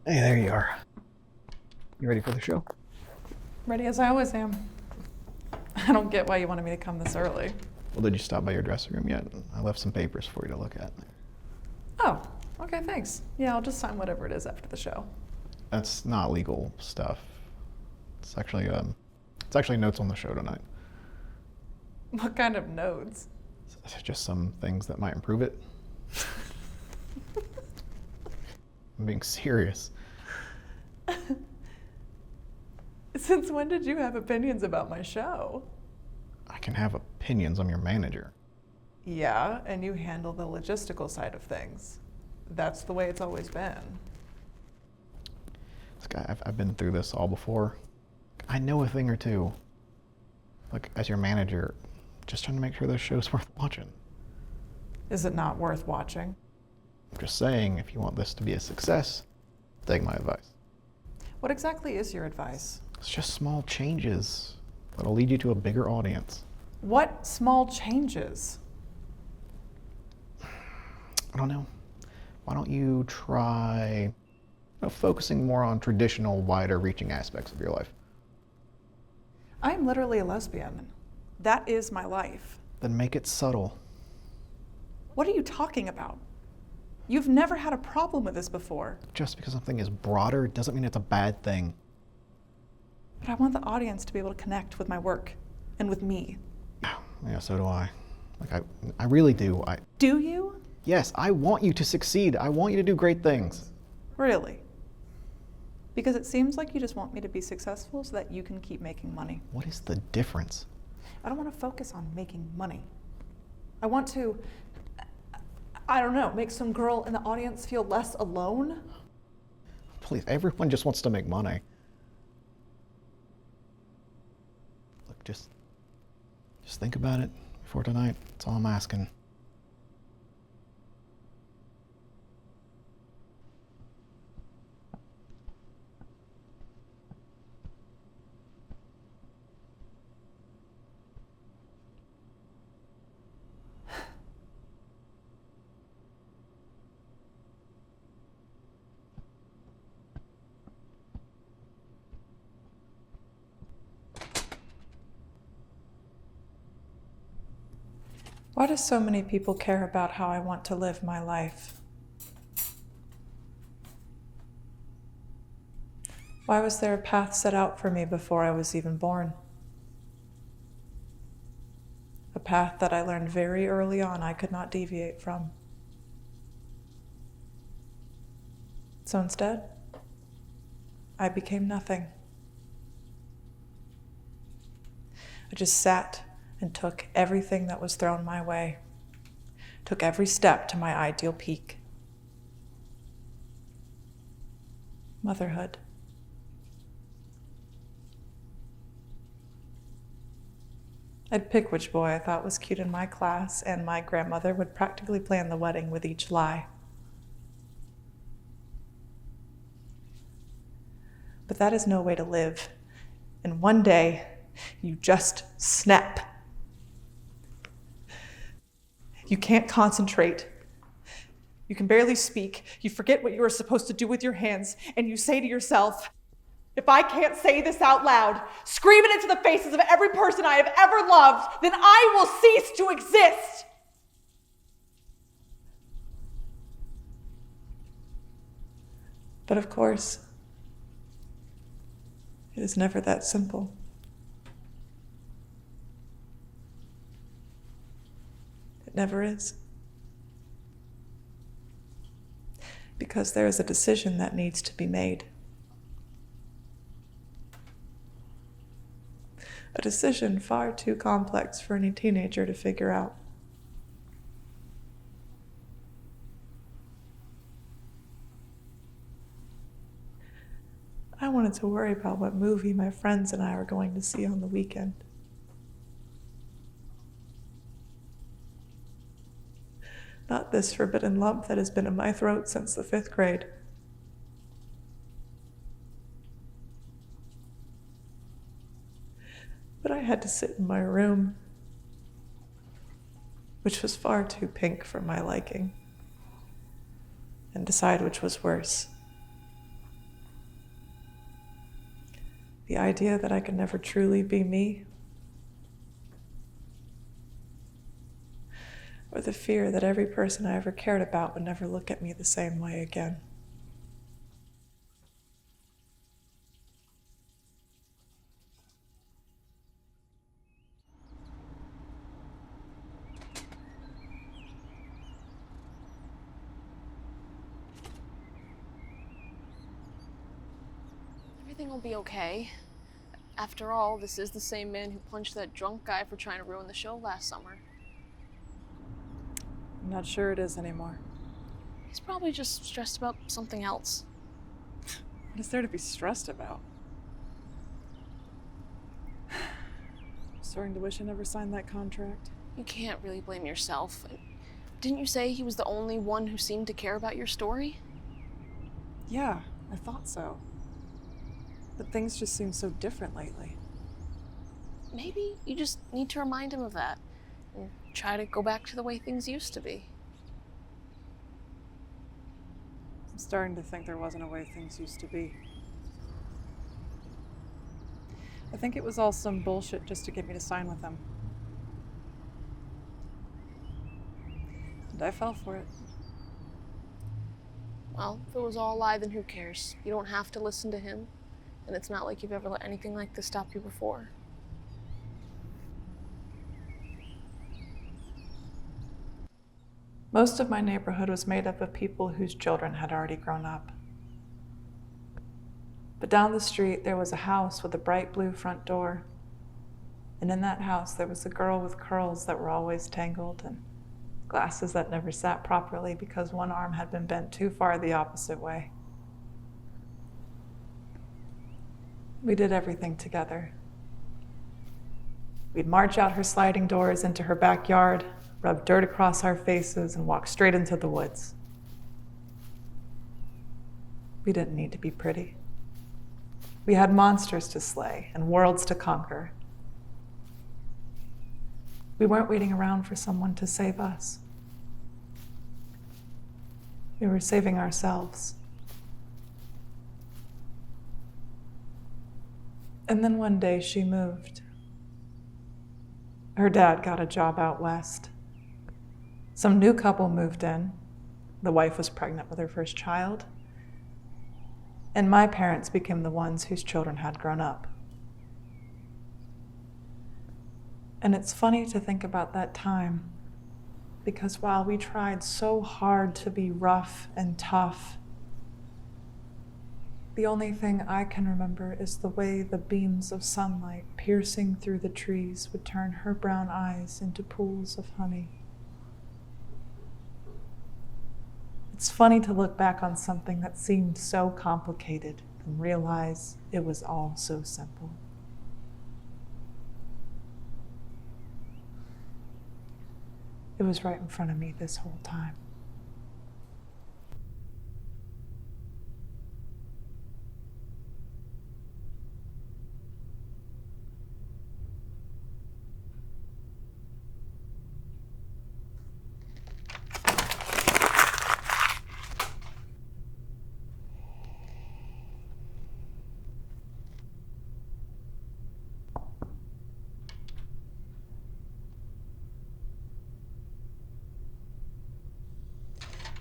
Hey, there you are. You ready for the show? Ready as I always am. I don't get why you wanted me to come this early. Well, did you stop by your dressing room yet? I left some papers for you to look at. Oh, okay, thanks. Yeah, I'll just sign whatever it is after the show. That's not legal stuff. It's actually notes on the show tonight. What kind of notes? It's just some things that might improve it. I'm being serious. Since when did you have opinions about my show? I can have opinions. I'm your manager. Yeah, and you handle the logistical side of things. That's the way it's always been. This guy, I've been through this all before. I know a thing or two. Look, as your manager, just trying to make sure this show's worth watching. Is it not worth watching? I'm just saying, if you want this to be a success, take my advice. What exactly is your advice? It's just small changes that'll lead you to a bigger audience. What small changes? I don't know. Why don't you try focusing more on traditional, wider reaching aspects of your life? I'm literally a lesbian. That is my life. Then make it subtle. What are you talking about? You've never had a problem with this before. Just because something is broader doesn't mean it's a bad thing. But I want the audience to be able to connect with my work and with me. Yeah, so do I. I really do. Do you? Yes, I want you to succeed. I want you to do great things. Really? Because it seems like you just want me to be successful so that you can keep making money. What is the difference? I don't want to focus on making money. I want to, I don't know, make some girl in the audience feel less alone. Please, everyone just wants to make money. Look, just think about it before tonight. That's all I'm asking. Why do so many people care about how I want to live my life? Why was there a path set out for me before I was even born? A path that I learned very early on I could not deviate from. So instead, I became nothing. I just sat and took everything that was thrown my way, took every step to my ideal peak. Motherhood. I'd pick which boy I thought was cute in my class, and my grandmother would practically plan the wedding with each lie. But that is no way to live. And one day, you just snap. You can't concentrate. You can barely speak. You forget what you are supposed to do with your hands, and you say to yourself, if I can't say this out loud, scream it into the faces of every person I have ever loved, then I will cease to exist. But of course, it is never that simple. It never is. Because there is a decision that needs to be made. A decision far too complex for any teenager to figure out. I wanted to worry about what movie my friends and I were going to see on the weekend. Not this forbidden lump that has been in my throat since the 5th grade. But I had to sit in my room, which was far too pink for my liking, and decide which was worse, The idea that I could never truly be me. Or the fear that every person I ever cared about would never look at me the same way again. Everything will be okay. After all, this is the same man who punched that drunk guy for trying to ruin the show last summer. I'm not sure it is anymore. He's probably just stressed about something else. What is there to be stressed about? I'm starting to wish I never signed that contract. You can't really blame yourself. Didn't you say he was the only one who seemed to care about your story? Yeah, I thought so. But things just seem so different lately. Maybe you just need to remind him of that and try to go back to the way things used to be. I'm starting to think there wasn't a way things used to be. I think it was all some bullshit just to get me to sign with them. And I fell for it. Well, if it was all a lie, then who cares? You don't have to listen to him, and it's not like you've ever let anything like this stop you before. Most of my neighborhood was made up of people whose children had already grown up. But down the street, there was a house with a bright blue front door. And in that house, there was a girl with curls that were always tangled and glasses that never sat properly because one arm had been bent too far the opposite way. We did everything together. We'd march out her sliding doors into her backyard, rub dirt across our faces, and walk straight into the woods. We didn't need to be pretty. We had monsters to slay and worlds to conquer. We weren't waiting around for someone to save us. We were saving ourselves. And then one day she moved. Her dad got a job out west. Some new couple moved in. The wife was pregnant with her first child. And my parents became the ones whose children had grown up. And it's funny to think about that time, because while we tried so hard to be rough and tough, the only thing I can remember is the way the beams of sunlight piercing through the trees would turn her brown eyes into pools of honey. It's funny to look back on something that seemed so complicated and realize it was all so simple. It was right in front of me this whole time.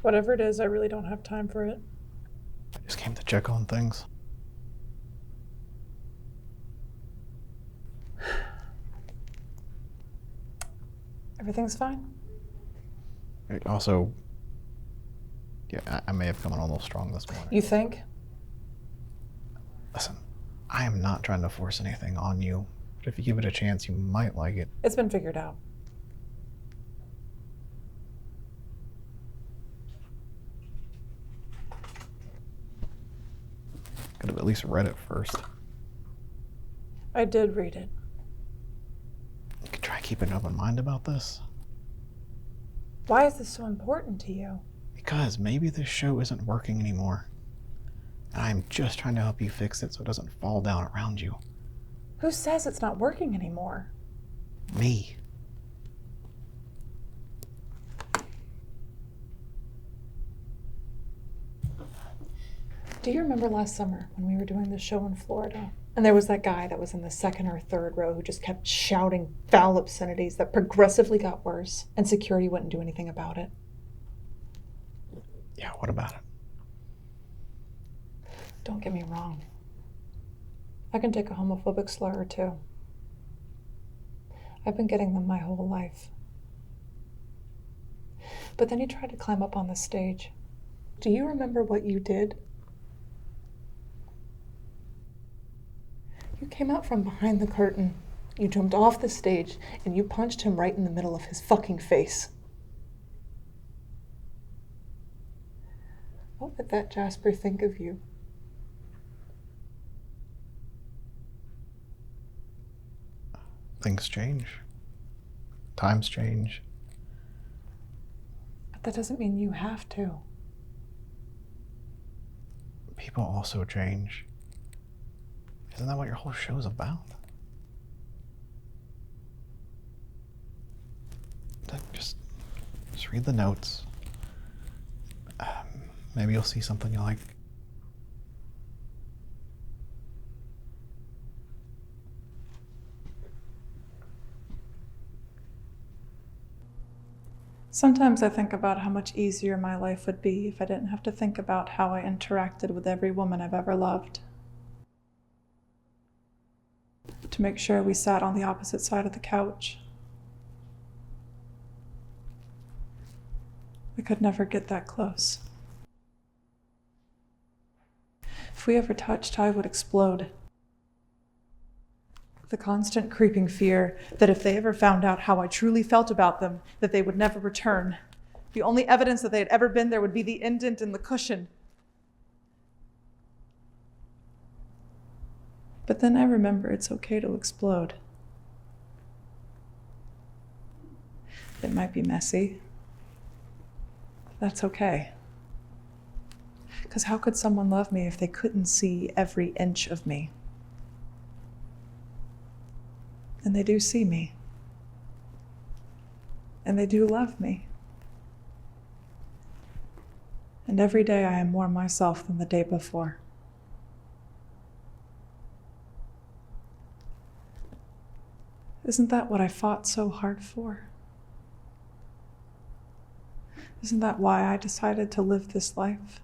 Whatever it is, I really don't have time for it. I just came to check on things. Everything's fine. Also, yeah, I may have come on a little strong this morning. You think? Listen, I am not trying to force anything on you, but if you give it a chance, you might like it. It's been figured out. Could have at least read it first. I did read it. You could try keeping an open mind about this. Why is this so important to you? Because maybe this show isn't working anymore. And I'm just trying to help you fix it so it doesn't fall down around you. Who says it's not working anymore? Me. Do you remember last summer when we were doing the show in Florida And there was that guy that was in the second or third row who just kept shouting foul obscenities that progressively got worse, and security wouldn't do anything about it. Yeah, what about it? Don't get me wrong. I can take a homophobic slur or two. I've been getting them my whole life. But then he tried to climb up on the stage. Do you remember what you did? You came out from behind the curtain, you jumped off the stage, and you punched him right in the middle of his fucking face. What would that Jasper think of you? Things change. Times change. But that doesn't mean you have to. People also change. Isn't that what your whole show's about? Just read the notes. Maybe you'll see something you like. Sometimes I think about how much easier my life would be if I didn't have to think about how I interacted with every woman I've ever loved. To make sure we sat on the opposite side of the couch. We could never get that close. If we ever touched, I would explode. The constant creeping fear that if they ever found out how I truly felt about them, that they would never return. The only evidence that they had ever been there would be the indent in the cushion. But then I remember it's okay to explode. It might be messy. That's okay. Because how could someone love me if they couldn't see every inch of me? And they do see me. And they do love me. And every day I am more myself than the day before. Isn't that what I fought so hard for? Isn't that why I decided to live this life?